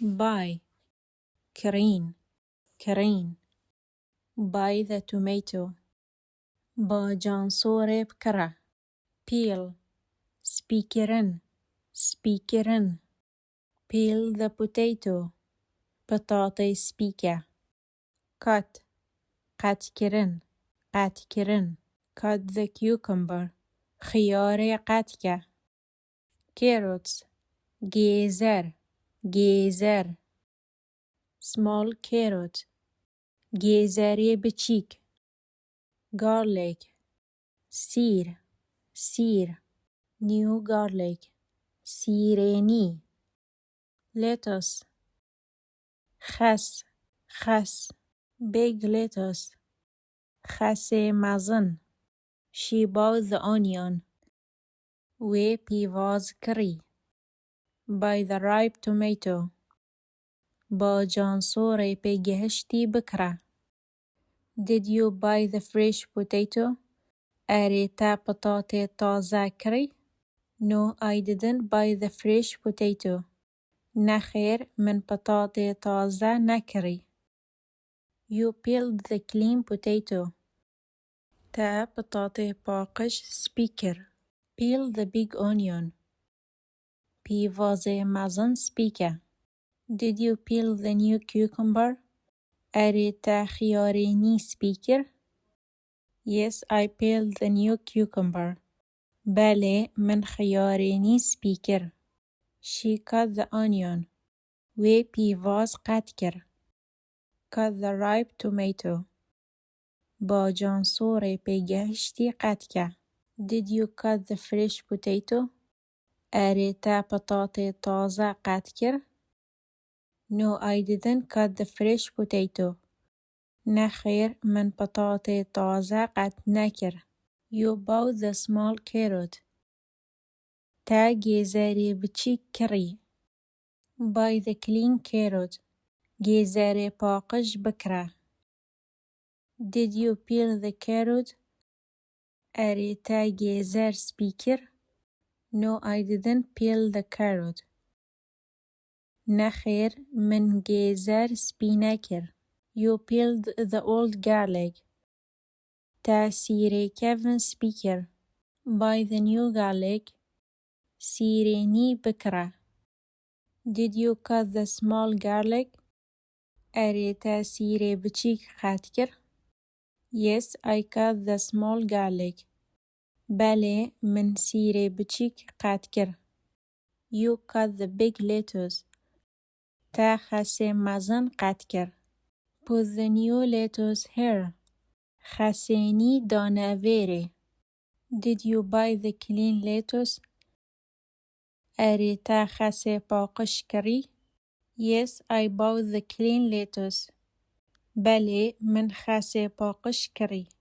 buy کرین buy the tomato باجانسور بکره peel speakeren peel the potato بطاطی سپیکه cut قطع کرن cut the cucumber خیار قطع که carrots گیزر small carrot گیزری بچیک garlic سیر new garlic سیرینی lettuce خس big lettuce خس مزن she bought the onion و پیواز کری buy the ripe tomato باجانسور پیگهشتی بکره did you buy the fresh potato اریتا بطاطی تازه کری no I didn't buy the fresh potato نخیر من بطاطی تازه نکری you peeled the clean potato تا بطاطی پاکش سپیکر peel the big onion پیواز مزن سپیکه did you peel the new cucumber اریتا خیارینی سپیکر yes I peeled the new cucumber بله من خیارینی سپیکر she cut the onion و پیواز قطع کر cut the ripe tomato باجانسور پیگهشتی قطع که did you cut the fresh potato اریتا بطاطی تازه قطع کر no I didn't cut the fresh potato نخیر من بطاطی تازه قطع نکر you bought the small carrot تا گیزری بچیک کری buy the clean carrot گیزری پاکش بکره did you peel the carrot اریتا گیزر سپیکر no I didn't peel the carrot نخیر من گیزر سپی نکر you peeled the old garlic تا سیره کون سپیکر buy the new garlic سیرینی بکره did you cut the small garlic اریتا سیره بچیک قطع کر yes I cut the small garlic بله من سیره بچیک قطع کر you cut the big lettuce تا خس مزن قطع کر put the new lettuce here خسینی دانویره did you buy the clean lettuce اریتا خس پاکش کری yes I bought the clean lettuce بله من خس پاکش کری